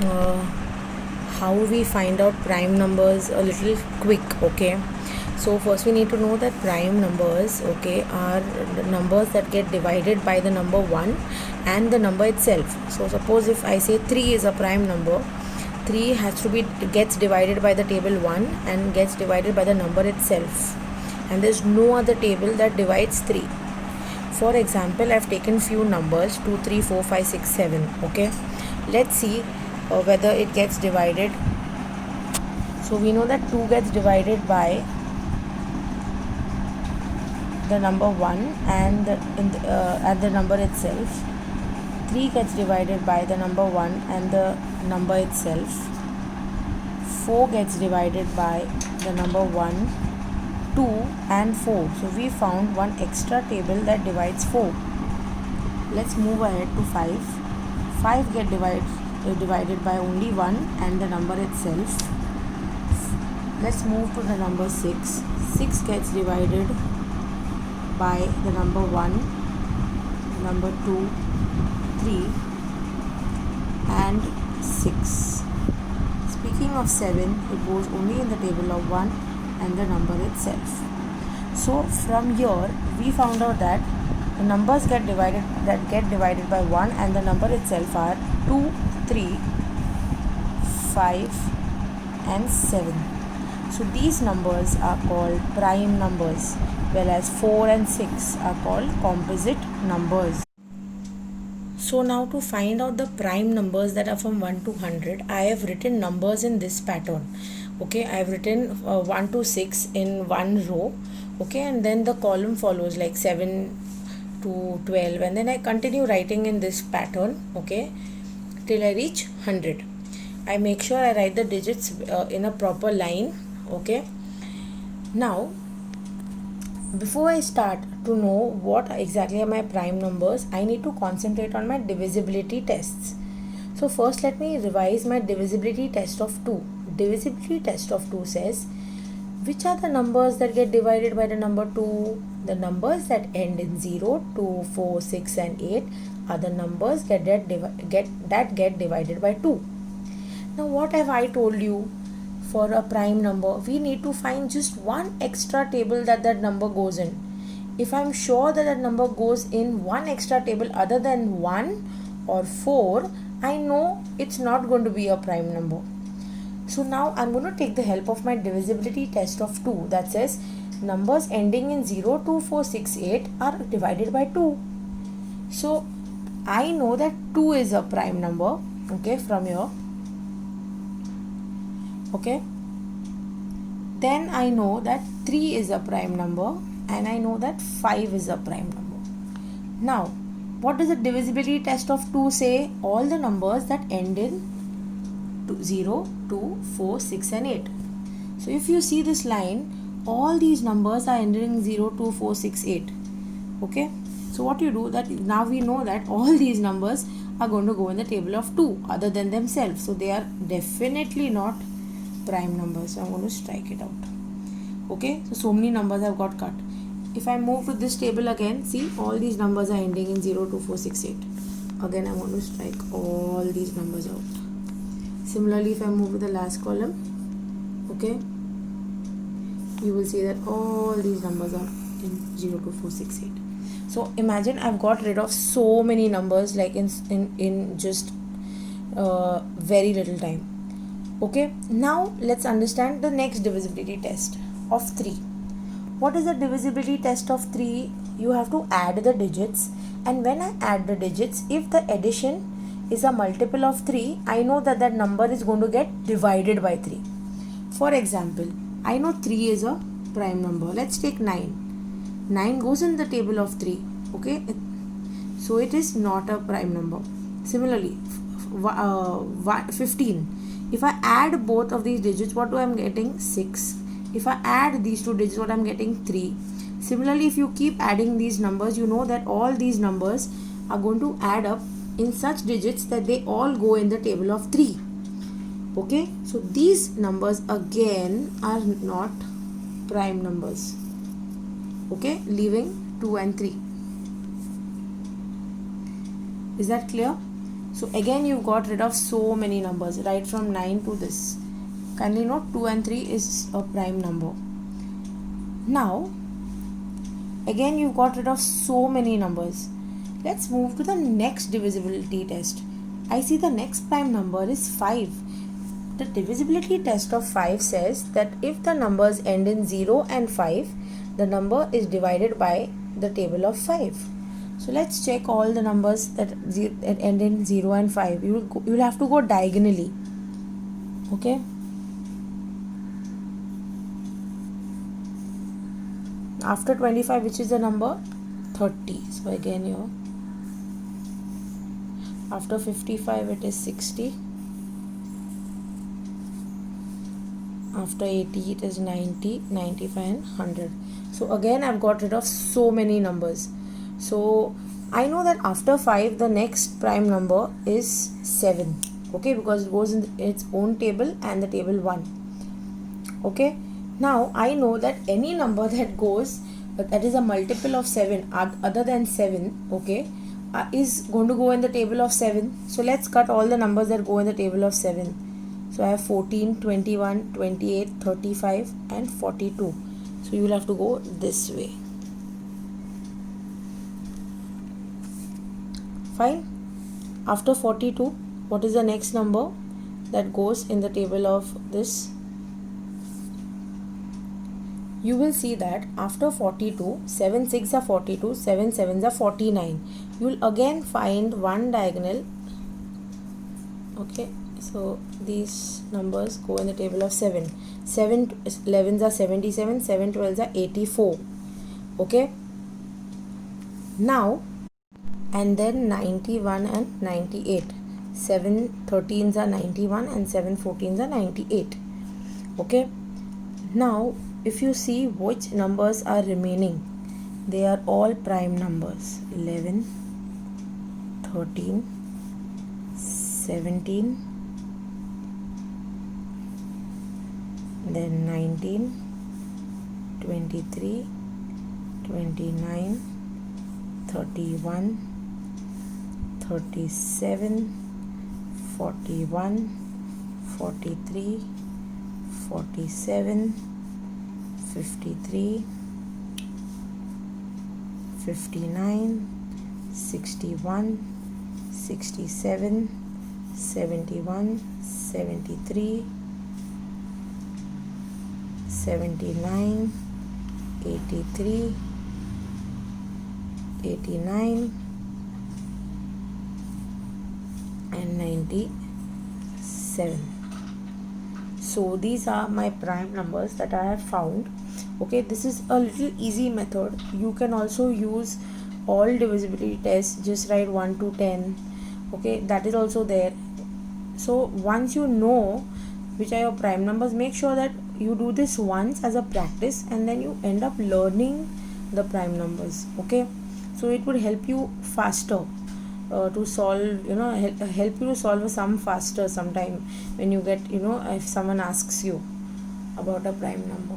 uh, how we find out prime numbers a little quick. Okay, so first we need to know that prime numbers, okay, are the numbers that get divided by the number 1 and the number itself. So suppose if I say 3 is a prime number, 3 has to be gets divided by the table 1 and gets divided by the number itself, and there's no other table that divides 3. For example, I've taken few numbers 2, 3, 4, 5, 6, 7. Okay, let's see whether it gets divided. So we know that 2 gets divided by the number 1 and at the number itself. 3 gets divided by the number 1 and the number itself. 4 gets divided by the number 1, 2 and 4. So we found one extra table that divides 4. Let's move ahead to 5. 5 get divided by only 1 and the number itself. Let's move to the number 6. 6 gets divided by the number 1, number 2, 3 and 6. Speaking of 7, it goes only in the table of 1 and the number itself. So from here we found out that the numbers get divided by 1 and the number itself are 2, 3, 5 and 7. So these numbers are called prime numbers, whereas 4 and 6 are called composite numbers. So now to find out the prime numbers that are from 1 to 100, I have written numbers in this pattern. Okay, I have written 1 to 6 in one row. Okay, and then the column follows like 7 to 12, and then I continue writing in this pattern, okay, till I reach 100. I make sure I write the digits in a proper line. Okay, now before I start to know what exactly are my prime numbers, I need to concentrate on my divisibility tests. So first let me revise my divisibility test of 2. Divisibility test of 2 says, which are the numbers that get divided by the number 2? The numbers that end in 0, 2, 4, 6 and 8 are the numbers that get divided by 2. Now what have I told you? For a prime number, we need to find just one extra table that number goes in. If I'm sure that number goes in one extra table other than 1 or 4, I know it's not going to be a prime number. So now I'm going to take the help of my divisibility test of 2 that says numbers ending in 0, 2, 4, 6, 8 are divided by 2. So I know that 2 is a prime number, okay, from here. Okay, then I know that 3 is a prime number and I know that 5 is a prime number. Now what does the divisibility test of 2 say? All the numbers that end in 0, 2, 4, 6 and 8. So if you see this line, all these numbers are ending in 0, 2, 4, 6, 8. Okay, so what you do, that now we know that all these numbers are going to go in the table of 2 other than themselves. So they are definitely not prime numbers. So I'm going to strike it out. Okay, so many numbers have got cut. If I move to this table again, see, all these numbers are ending in 0, 2, 4, 6, 8. Again I'm going to strike all these numbers out. Similarly, if I move to the last column, okay, you will see that all these numbers are in 0, 2, 4, 6, 8. So imagine I've got rid of so many numbers like in just very little time. Okay, now let's understand the next divisibility test of 3. What is the divisibility test of 3? You have to add the digits, and when I add the digits, if the addition is a multiple of 3, I know that number is going to get divided by 3. For example, I know 3 is a prime number. Let's take 9. 9 goes in the table of 3. Okay, so it is not a prime number. Similarly, 15. If I add both of these digits, what do I am getting? 6. If I add these two digits, what I am getting? 3. Similarly, if you keep adding these numbers, you know that all these numbers are going to add up in such digits that they all go in the table of 3. Okay, so these numbers again are not prime numbers. Okay, leaving 2 and 3. Is that clear? So again you've got rid of so many numbers, right from 9 to this. Kindly note 2 and 3 is a prime number. Now again you've got rid of so many numbers. Let's move to the next divisibility test. I see the next prime number is 5. The divisibility test of 5 says that if the numbers end in 0 and 5, the number is divided by the table of 5. So let's check all the numbers that end in 0 and 5. You will have to go diagonally. Okay. After 25, which is the number? 30. So again here. After 55, it is 60. After 80, it is 90, 95 and 100. So again I've got rid of so many numbers. So I know that after 5 the next prime number is 7. Okay, because it goes in its own table and the table 1. Okay, now I know that any number that goes that is a multiple of 7 other than 7, okay, is going to go in the table of 7. So let's cut all the numbers that go in the table of 7. So I have 14, 21, 28, 35 and 42. So you will have to go this way. Fine. After 42, what is the next number that goes in the table of this? You will see that after 42, 7 6 are 42, 7 7s are 49. You will again find one diagonal. Okay. So these numbers go in the table of 7. 7 11s are 77, 7 12s are 84. Okay. Now, and then 91 and 98. 7 13s are 91 and 7 14s are 98. Okay. Now, if you see which numbers are remaining, they are all prime numbers. 11, 13, 17, then 19, 23, 29, 31, 37, 41, 43, 47, 53, 59, 61, 67, 71, 73, 79, 83, 89 and 97. So these are my prime numbers that I have found. Okay, this is a little easy method. You can also use all divisibility tests, just write 1 to 10. Okay, that is also there. So once you know which are your prime numbers, make sure that you do this once as a practice and then you end up learning the prime numbers. Okay, so it would help you faster to solve, help you to solve a sum faster sometime when you get, if someone asks you about a prime number.